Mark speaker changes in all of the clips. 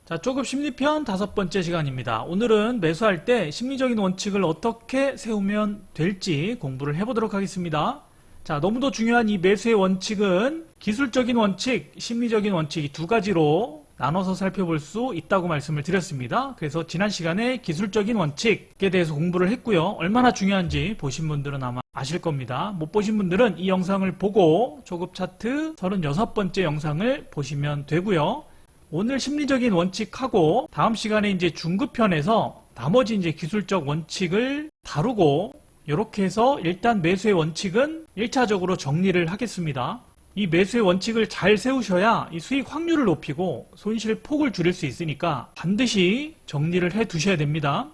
Speaker 1: 자, 초급 심리편 5번째 시간입니다. 오늘은 매수할 때 심리적인 원칙을 어떻게 세우면 될지 공부를 해보도록 하겠습니다. 자, 너무도 중요한 이 매수의 원칙은 기술적인 원칙, 심리적인 원칙 이 두 가지로 나눠서 살펴볼 수 있다고 말씀을 드렸습니다. 그래서 지난 시간에 기술적인 원칙에 대해서 공부를 했고요. 얼마나 중요한지 보신 분들은 아마 아실 겁니다. 못 보신 분들은 이 영상을 보고 초급 차트 36번째 영상을 보시면 되고요. 오늘 심리적인 원칙하고 다음 시간에 이제 중급편에서 나머지 이제 기술적 원칙을 다루고 이렇게 해서 일단 매수의 원칙은 1차적으로 정리를 하겠습니다. 이 매수의 원칙을 잘 세우셔야 이 수익 확률을 높이고 손실 폭을 줄일 수 있으니까 반드시 정리를 해 두셔야 됩니다.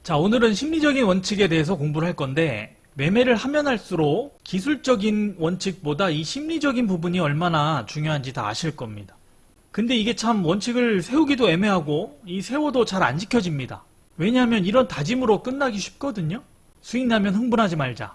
Speaker 1: 자, 오늘은 심리적인 원칙에 대해서 공부를 할 건데 매매를 하면 할수록 기술적인 원칙보다 이 심리적인 부분이 얼마나 중요한지 다 아실 겁니다. 근데 이게 참 원칙을 세우기도 애매하고 이 세워도 잘 안 지켜집니다. 왜냐하면 이런 다짐으로 끝나기 쉽거든요. 수익 나면 흥분하지 말자.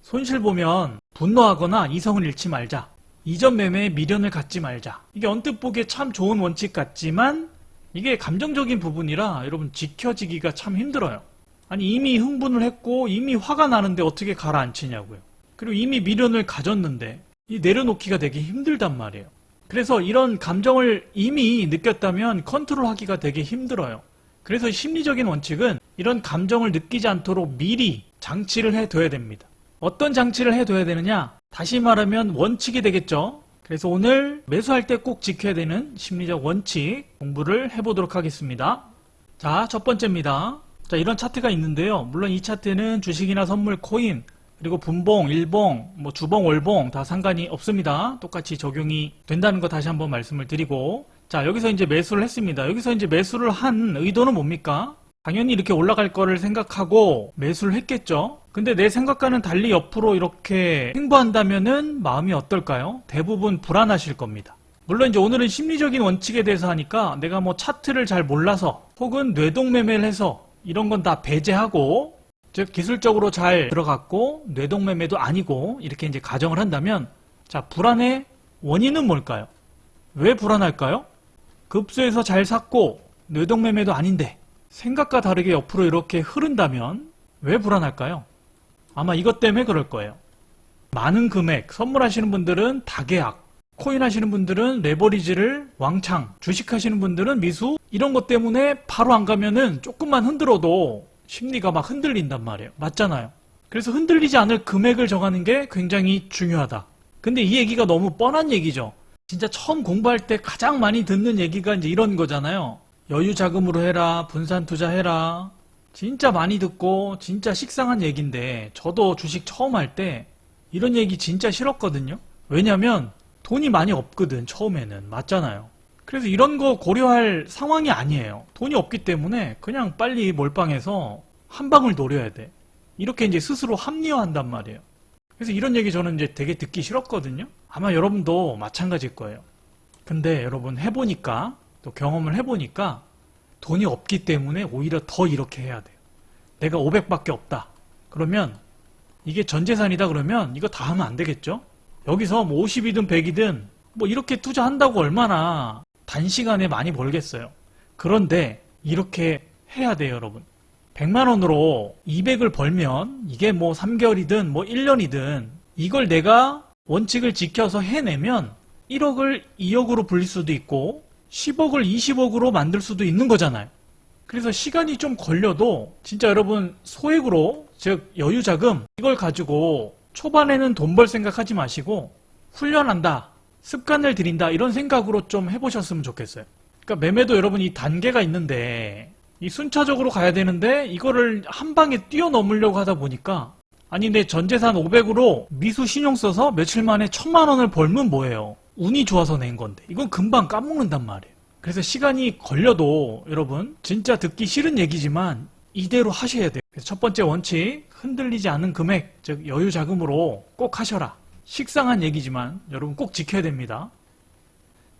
Speaker 1: 손실 보면 분노하거나 이성을 잃지 말자. 이전 매매에 미련을 갖지 말자. 이게 언뜻 보기에 참 좋은 원칙 같지만 이게 감정적인 부분이라 여러분 지켜지기가 참 힘들어요. 아니 이미 흥분을 했고 이미 화가 나는데 어떻게 가라앉히냐고요. 그리고 이미 미련을 가졌는데 이 내려놓기가 되게 힘들단 말이에요. 그래서 이런 감정을 이미 느꼈다면 컨트롤하기가 되게 힘들어요. 그래서 심리적인 원칙은 이런 감정을 느끼지 않도록 미리 장치를 해둬야 됩니다. 어떤 장치를 해둬야 되느냐? 다시 말하면 원칙이 되겠죠. 그래서 오늘 매수할 때 꼭 지켜야 되는 심리적 원칙 공부를 해보도록 하겠습니다. 자, 첫 번째입니다. 자, 이런 차트가 있는데요. 물론 이 차트는 주식이나 선물, 코인, 그리고 분봉, 일봉, 주봉, 월봉 다 상관이 없습니다. 똑같이 적용이 된다는 거 다시 한번 말씀을 드리고, 자, 여기서 이제 매수를 했습니다. 여기서 이제 매수를 한 의도는 뭡니까? 당연히 이렇게 올라갈 거를 생각하고 매수를 했겠죠. 근데 내 생각과는 달리 옆으로 이렇게 행보한다면은 마음이 어떨까요? 대부분 불안하실 겁니다. 물론 이제 오늘은 심리적인 원칙에 대해서 하니까 내가 차트를 잘 몰라서 혹은 뇌동매매를 해서 이런 건 다 배제하고 즉 기술적으로 잘 들어갔고 뇌동매매도 아니고 이렇게 이제 가정을 한다면 자, 불안의 원인은 뭘까요? 왜 불안할까요? 급수에서 잘 샀고 뇌동매매도 아닌데 생각과 다르게 옆으로 이렇게 흐른다면 왜 불안할까요? 아마 이것 때문에 그럴 거예요. 많은 금액 선물하시는 분들은 다계약, 코인 하시는 분들은 레버리지를 왕창, 주식 하시는 분들은 미수 이런 것 때문에 바로 안 가면은 조금만 흔들어도 심리가 막 흔들린단 말이에요. 맞잖아요. 그래서 흔들리지 않을 금액을 정하는 게 굉장히 중요하다. 근데 이 얘기가 너무 뻔한 얘기죠. 진짜 처음 공부할 때 가장 많이 듣는 얘기가 이제 이런 거잖아요. 여유 자금으로 해라, 분산 투자해라. 진짜 많이 듣고 진짜 식상한 얘기인데 저도 주식 처음 할 때 이런 얘기 진짜 싫었거든요. 왜냐면 돈이 많이 없거든, 처음에는. 맞잖아요. 그래서 이런 거 고려할 상황이 아니에요. 돈이 없기 때문에 그냥 빨리 몰빵해서 한 방을 노려야 돼. 이렇게 이제 스스로 합리화한단 말이에요. 그래서 이런 얘기 저는 이제 되게 듣기 싫었거든요. 아마 여러분도 마찬가지일 거예요. 근데 여러분 해보니까 또 경험을 해보니까 돈이 없기 때문에 오히려 더 이렇게 해야 돼요. 내가 500밖에 없다. 그러면 이게 전재산이다 그러면 이거 다 하면 안 되겠죠? 여기서 50이든 100이든 이렇게 투자한다고 얼마나 단시간에 많이 벌겠어요. 그런데 이렇게 해야 돼요, 여러분. 100만 원으로 200을 벌면 이게 3개월이든 1년이든 이걸 내가 원칙을 지켜서 해내면 1억을 2억으로 불릴 수도 있고 10억을 20억으로 만들 수도 있는 거잖아요. 그래서 시간이 좀 걸려도 진짜 여러분 소액으로 즉 여유자금 이걸 가지고 초반에는 돈 벌 생각하지 마시고 훈련한다. 습관을 들인다 이런 생각으로 좀 해보셨으면 좋겠어요. 그러니까 매매도 여러분 이 단계가 있는데 이 순차적으로 가야 되는데 이거를 한 방에 뛰어넘으려고 하다 보니까 아니 내 전재산 500으로 미수 신용 써서 며칠 만에 1000만 원을 벌면 뭐예요? 운이 좋아서 낸 건데 이건 금방 까먹는단 말이에요. 그래서 시간이 걸려도 여러분 진짜 듣기 싫은 얘기지만 이대로 하셔야 돼요. 그래서 첫 번째 원칙 흔들리지 않는 금액 즉 여유 자금으로 꼭 하셔라. 식상한 얘기지만 여러분 꼭 지켜야 됩니다.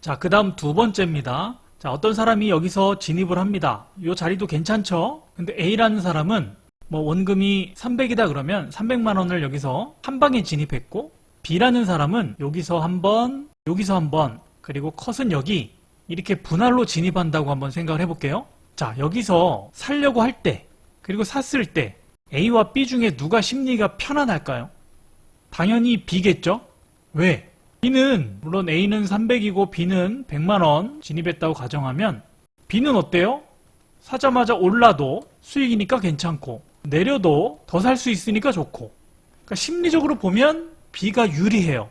Speaker 1: 자, 그 다음 두 번째입니다. 자, 어떤 사람이 여기서 진입을 합니다. 이 자리도 괜찮죠? 근데 A라는 사람은 원금이 300이다 그러면 300만 원을 여기서 한 방에 진입했고 B라는 사람은 여기서 한 번, 여기서 한 번, 그리고 컷은 여기 이렇게 분할로 진입한다고 한번 생각을 해볼게요. 자, 여기서 살려고 할 때, 그리고 샀을 때 A와 B 중에 누가 심리가 편안할까요? 당연히 B겠죠? 왜? B는 물론 A는 300이고 B는 100만원 진입했다고 가정하면 B는 어때요? 사자마자 올라도 수익이니까 괜찮고 내려도 더 살 수 있으니까 좋고, 그러니까 심리적으로 보면 B가 유리해요.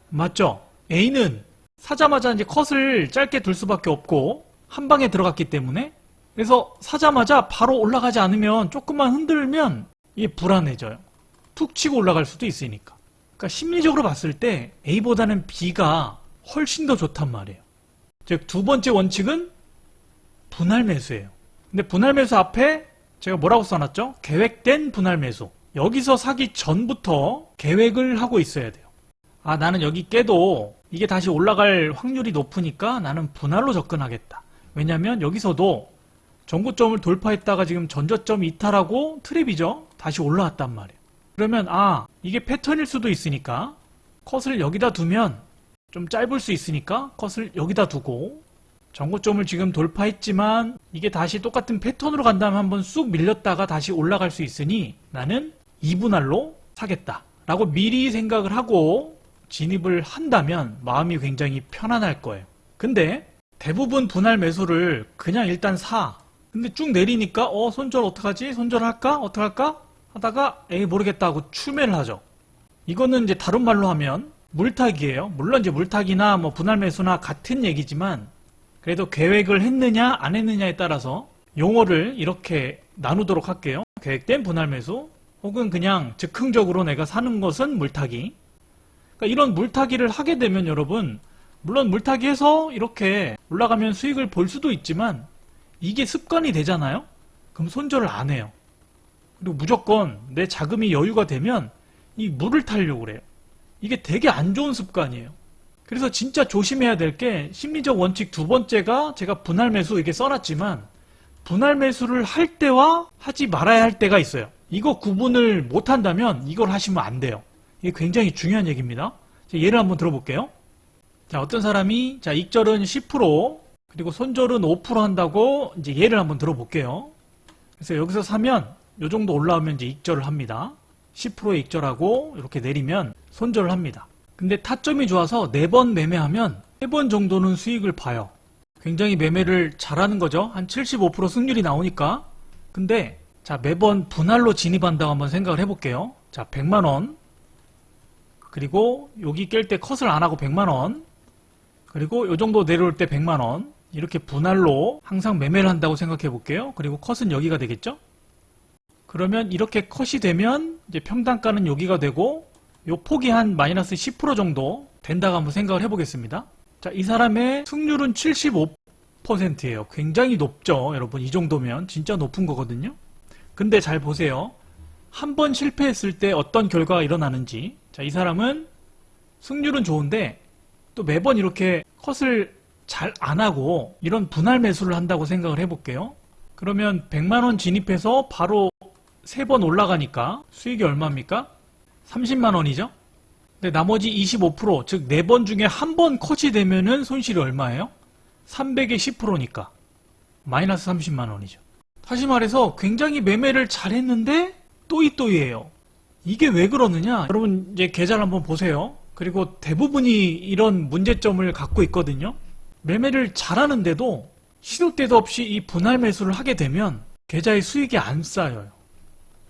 Speaker 1: 맞죠? A는 사자마자 이제 컷을 짧게 둘 수밖에 없고 한 방에 들어갔기 때문에, 그래서 사자마자 바로 올라가지 않으면 조금만 흔들면 이게 불안해져요. 툭 치고 올라갈 수도 있으니까. 그러니까 심리적으로 봤을 때 A보다는 B가 훨씬 더 좋단 말이에요. 즉, 두 번째 원칙은 분할 매수예요. 근데 분할 매수 앞에 제가 뭐라고 써놨죠? 계획된 분할 매수. 여기서 사기 전부터 계획을 하고 있어야 돼요. 아, 나는 여기 깨도 이게 다시 올라갈 확률이 높으니까 나는 분할로 접근하겠다. 왜냐면 여기서도 전고점을 돌파했다가 지금 전저점 이탈하고 트랩이죠? 다시 올라왔단 말이에요. 그러면 이게 패턴일 수도 있으니까 컷을 여기다 두면 좀 짧을 수 있으니까 컷을 여기다 두고, 전고점을 지금 돌파했지만 이게 다시 똑같은 패턴으로 간다면 한번 쑥 밀렸다가 다시 올라갈 수 있으니 나는 2분할로 사겠다 라고 미리 생각을 하고 진입을 한다면 마음이 굉장히 편안할 거예요. 근데 대부분 분할 매수를 그냥 일단 사. 근데 쭉 내리니까 손절 어떡하지? 손절할까? 어떡할까? 하다가 모르겠다 하고 출매를 하죠. 이거는 이제 다른 말로 하면 물타기예요. 물론 이제 물타기나 뭐 분할 매수나 같은 얘기지만 그래도 계획을 했느냐 안 했느냐에 따라서 용어를 이렇게 나누도록 할게요. 계획된 분할 매수 혹은 그냥 즉흥적으로 내가 사는 것은 물타기. 그러니까 이런 물타기를 하게 되면 여러분, 물론 물타기해서 이렇게 올라가면 수익을 볼 수도 있지만 이게 습관이 되잖아요. 그럼 손절을 안 해요. 그리고 무조건 내 자금이 여유가 되면 이 물을 타려고 그래요. 이게 되게 안 좋은 습관이에요. 그래서 진짜 조심해야 될 게, 심리적 원칙 두 번째가 제가 분할 매수 이렇게 써놨지만 분할 매수를 할 때와 하지 말아야 할 때가 있어요. 이거 구분을 못한다면 이걸 하시면 안 돼요. 이게 굉장히 중요한 얘기입니다. 예를 한번 들어볼게요. 자, 어떤 사람이 익절은 10% 그리고 손절은 5% 한다고 이제 예를 한번 들어볼게요. 그래서 여기서 사면 요 정도 올라오면 이제 익절을 합니다. 10%에 익절하고 이렇게 내리면 손절을 합니다. 근데 타점이 좋아서 4번 매매하면 3번 정도는 수익을 봐요. 굉장히 매매를 잘하는 거죠. 한 75% 승률이 나오니까. 근데 자, 매번 분할로 진입한다고 한번 생각을 해볼게요. 자, 100만원, 그리고 여기 깰 때 컷을 안 하고 100만원, 그리고 요 정도 내려올 때 100만원, 이렇게 분할로 항상 매매를 한다고 생각해 볼게요. 그리고 컷은 여기가 되겠죠? 그러면 이렇게 컷이 되면 이제 평단가는 여기가 되고 요 폭이 한 마이너스 10% 정도 된다고 한번 생각을 해보겠습니다. 자, 이 사람의 승률은 75%예요. 굉장히 높죠, 여러분. 이 정도면 진짜 높은 거거든요. 근데 잘 보세요. 한 번 실패했을 때 어떤 결과가 일어나는지. 자, 이 사람은 승률은 좋은데 또 매번 이렇게 컷을 잘 안 하고 이런 분할 매수를 한다고 생각을 해볼게요. 그러면 100만원 진입해서 바로 3번 올라가니까 수익이 얼마입니까? 30만원이죠? 근데 나머지 25%, 즉 4번 중에 한 번 컷이 되면은 손실이 얼마예요? 300의 10%니까 마이너스 30만원이죠. 다시 말해서 굉장히 매매를 잘했는데 또이또이해요. 이게 왜 그러느냐? 여러분 이제 계좌를 한번 보세요. 그리고 대부분이 이런 문제점을 갖고 있거든요. 매매를 잘하는데도 시도 때도 없이 이 분할 매수를 하게 되면 계좌에 수익이 안 쌓여요.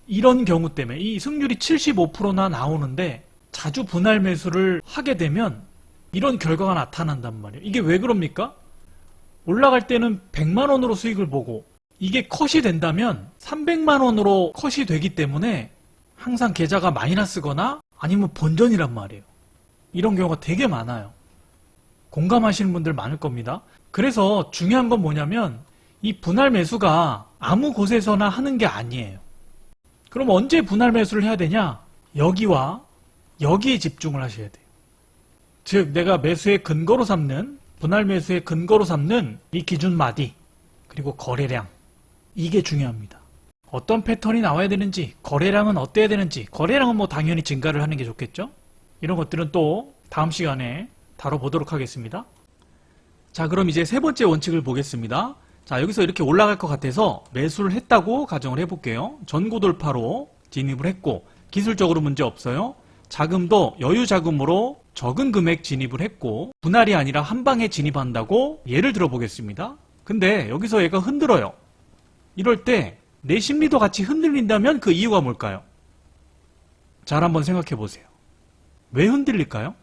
Speaker 1: 이런 경우 때문에 이 승률이 75%나 나오는데 자주 분할 매수를 하게 되면 이런 결과가 나타난단 말이에요. 이게 왜 그럽니까? 올라갈 때는 100만원으로 수익을 보고 이게 컷이 된다면 300만원으로 컷이 되기 때문에 항상 계좌가 마이너스거나 아니면 본전이란 말이에요. 이런 경우가 되게 많아요. 공감하시는 분들 많을 겁니다. 그래서 중요한 건 뭐냐면 이 분할 매수가 아무 곳에서나 하는 게 아니에요. 그럼 언제 분할 매수를 해야 되냐? 여기와 여기에 집중을 하셔야 돼요. 즉 내가 매수의 근거로 삼는, 분할 매수의 근거로 삼는 이 기준 마디, 그리고 거래량, 이게 중요합니다. 어떤 패턴이 나와야 되는지, 거래량은 어때야 되는지, 거래량은 뭐 당연히 증가를 하는 게 좋겠죠? 이런 것들은 또 다음 시간에 다뤄보도록 하겠습니다. 자, 그럼 이제 세 번째 원칙을 보겠습니다. 자, 여기서 이렇게 올라갈 것 같아서 매수를 했다고 가정을 해볼게요. 전고 돌파로 진입을 했고 기술적으로 문제 없어요. 자금도 여유 자금으로 적은 금액 진입을 했고 분할이 아니라 한 방에 진입한다고 예를 들어 보겠습니다. 근데 여기서 얘가 흔들어요. 이럴 때 내 심리도 같이 흔들린다면 그 이유가 뭘까요? 잘 한번 생각해 보세요. 왜 흔들릴까요?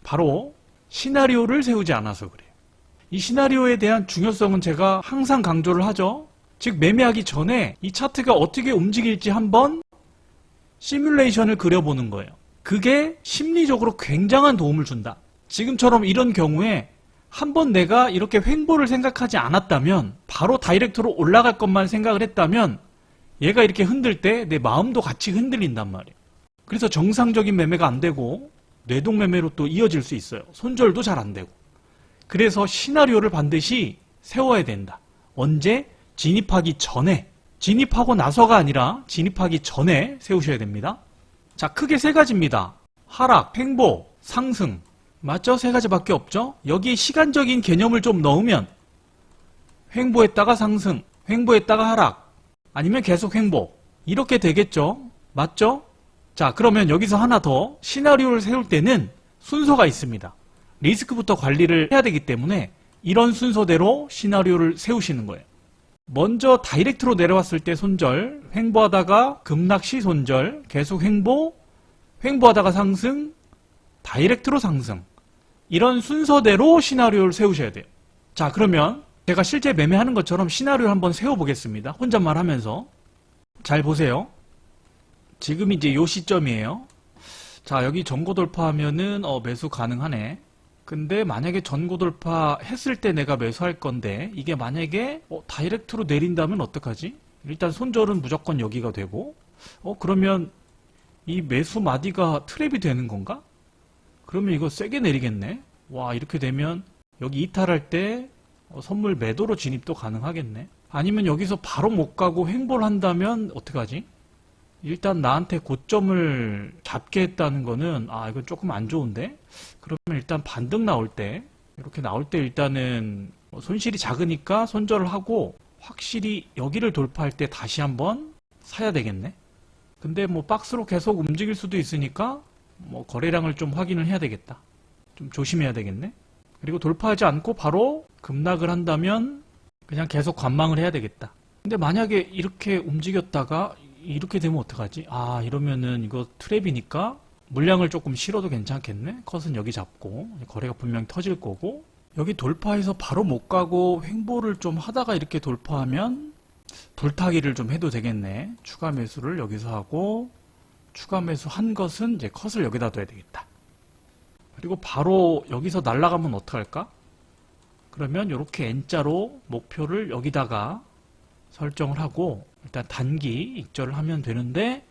Speaker 1: 바로 시나리오를 세우지 않아서 그래요. 이 시나리오에 대한 중요성은 제가 항상 강조를 하죠. 즉 매매하기 전에 이 차트가 어떻게 움직일지 한번 시뮬레이션을 그려보는 거예요. 그게 심리적으로 굉장한 도움을 준다. 지금처럼 이런 경우에 한번 내가 이렇게 횡보를 생각하지 않았다면 바로 다이렉트로 올라갈 것만 생각을 했다면 얘가 이렇게 흔들 때 내 마음도 같이 흔들린단 말이에요. 그래서 정상적인 매매가 안 되고 뇌동매매로 또 이어질 수 있어요. 손절도 잘 안 되고. 그래서 시나리오를 반드시 세워야 된다. 언제? 진입하기 전에. 진입하고 나서가 아니라 진입하기 전에 세우셔야 됩니다. 자, 크게 세 가지입니다. 하락, 횡보, 상승. 맞죠? 세 가지밖에 없죠? 여기에 시간적인 개념을 좀 넣으면 횡보했다가 상승, 횡보했다가 하락, 아니면 계속 횡보. 이렇게 되겠죠? 맞죠? 자, 그러면 여기서 하나 더 시나리오를 세울 때는 순서가 있습니다. 리스크부터 관리를 해야 되기 때문에 이런 순서대로 시나리오를 세우시는 거예요. 먼저 다이렉트로 내려왔을 때 손절, 횡보하다가 급락 시 손절, 계속 횡보, 횡보하다가 상승, 다이렉트로 상승. 이런 순서대로 시나리오를 세우셔야 돼요. 자, 그러면 제가 실제 매매하는 것처럼 시나리오를 한번 세워보겠습니다. 혼잣말 하면서. 잘 보세요. 지금 이제 요 시점이에요. 자, 여기 전고 돌파하면은 매수 가능하네. 근데 만약에 전고 돌파 했을 때 내가 매수할 건데 이게 만약에 다이렉트로 내린다면 어떡하지? 일단 손절은 무조건 여기가 되고 그러면 이 매수 마디가 트랩이 되는 건가? 그러면 이거 세게 내리겠네. 와, 이렇게 되면 여기 이탈할 때 선물 매도로 진입도 가능하겠네. 아니면 여기서 바로 못 가고 횡보를 한다면 어떡하지? 일단 나한테 고점을 잡게 했다는 거는 이건 조금 안 좋은데? 그러면 일단 반등 나올 때 이렇게 나올 때 일단은 손실이 작으니까 손절을 하고 확실히 여기를 돌파할 때 다시 한번 사야 되겠네. 근데 뭐 박스로 계속 움직일 수도 있으니까 뭐 거래량을 좀 확인을 해야 되겠다. 좀 조심해야 되겠네. 그리고 돌파하지 않고 바로 급락을 한다면 그냥 계속 관망을 해야 되겠다. 근데 만약에 이렇게 움직였다가 이렇게 되면 어떡하지? 이러면은 이거 트랩이니까 물량을 조금 실어도 괜찮겠네? 컷은 여기 잡고 거래가 분명히 터질 거고 여기 돌파해서 바로 못 가고 횡보를 좀 하다가 이렇게 돌파하면 불타기를 좀 해도 되겠네. 추가 매수를 여기서 하고 추가 매수 한 것은 이제 컷을 여기다 둬야 되겠다. 그리고 바로 여기서 날아가면 어떡할까? 그러면 이렇게 N자로 목표를 여기다가 설정을 하고 일단 단기 익절을 하면 되는데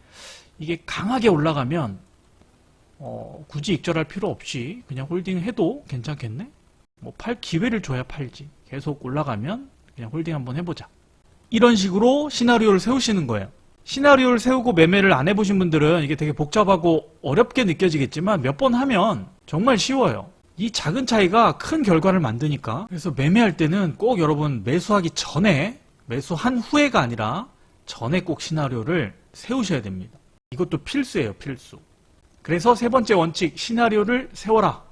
Speaker 1: 이게 강하게 올라가면 굳이 익절할 필요 없이 그냥 홀딩해도 괜찮겠네? 뭐 팔 기회를 줘야 팔지. 계속 올라가면 그냥 홀딩 한번 해보자. 이런 식으로 시나리오를 세우시는 거예요. 시나리오를 세우고 매매를 안 해보신 분들은 이게 되게 복잡하고 어렵게 느껴지겠지만 몇 번 하면 정말 쉬워요. 이 작은 차이가 큰 결과를 만드니까. 그래서 매매할 때는 꼭 여러분 매수하기 전에 매수한 후에가 아니라 전에 꼭 시나리오를 세우셔야 됩니다. 이것도 필수예요, 필수. 그래서 세 번째 원칙, 시나리오를 세워라.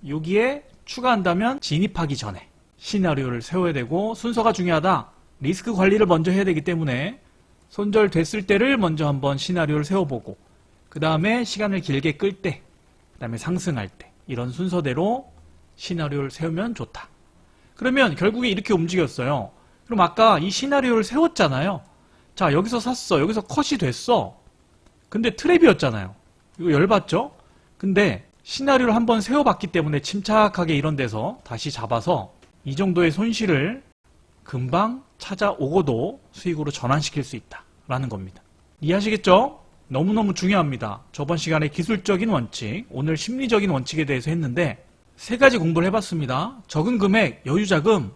Speaker 1: 여기에 추가한다면 진입하기 전에 시나리오를 세워야 되고 순서가 중요하다. 리스크 관리를 먼저 해야 되기 때문에 손절 됐을 때를 먼저 한번 시나리오를 세워보고 그 다음에 시간을 길게 끌 때, 그 다음에 상승할 때 이런 순서대로 시나리오를 세우면 좋다. 그러면 결국에 이렇게 움직였어요. 그럼 아까 이 시나리오를 세웠잖아요. 자, 여기서 샀어. 여기서 컷이 됐어. 근데 트랩이었잖아요. 이거 열받죠? 근데 시나리오를 한번 세워봤기 때문에 침착하게 이런 데서 다시 잡아서 이 정도의 손실을 금방 찾아오고도 수익으로 전환시킬 수 있다라는 겁니다. 이해하시겠죠? 너무너무 중요합니다. 저번 시간에 기술적인 원칙, 오늘 심리적인 원칙에 대해서 했는데 세 가지 공부를 해봤습니다. 적은 금액, 여유자금.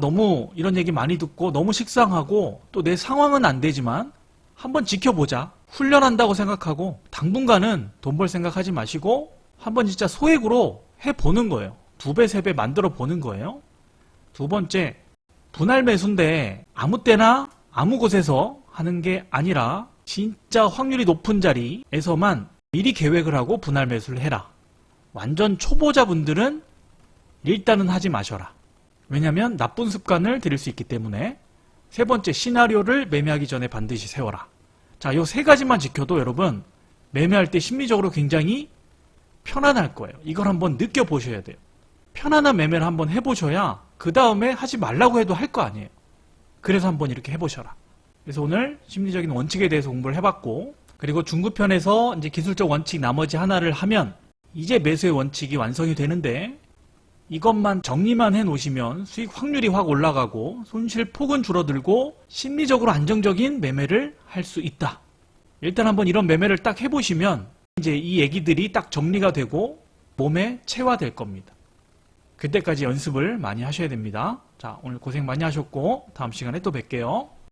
Speaker 1: 너무 이런 얘기 많이 듣고 너무 식상하고 또 내 상황은 안 되지만 한번 지켜보자. 훈련한다고 생각하고 당분간은 돈 벌 생각하지 마시고 한번 진짜 소액으로 해보는 거예요. 2배, 3배 만들어 보는 거예요. 두 번째, 분할 매수인데 아무 때나 아무 곳에서 하는 게 아니라 진짜 확률이 높은 자리에서만 미리 계획을 하고 분할 매수를 해라. 완전 초보자분들은 일단은 하지 마셔라. 왜냐면 나쁜 습관을 들일 수 있기 때문에. 세 번째, 시나리오를 매매하기 전에 반드시 세워라. 자, 요 세 가지만 지켜도 여러분 매매할 때 심리적으로 굉장히 편안할 거예요. 이걸 한번 느껴보셔야 돼요. 편안한 매매를 한번 해보셔야 그 다음에 하지 말라고 해도 할 거 아니에요. 그래서 한번 이렇게 해보셔라. 그래서 오늘 심리적인 원칙에 대해서 공부를 해봤고, 그리고 중급편에서 이제 기술적 원칙 나머지 하나를 하면 이제 매수의 원칙이 완성이 되는데, 이것만 정리만 해 놓으시면 수익 확률이 확 올라가고 손실 폭은 줄어들고 심리적으로 안정적인 매매를 할 수 있다. 일단 한번 이런 매매를 딱 해보시면 이제 이 얘기들이 딱 정리가 되고 몸에 체화될 겁니다. 그때까지 연습을 많이 하셔야 됩니다. 자, 오늘 고생 많이 하셨고 다음 시간에 또 뵐게요.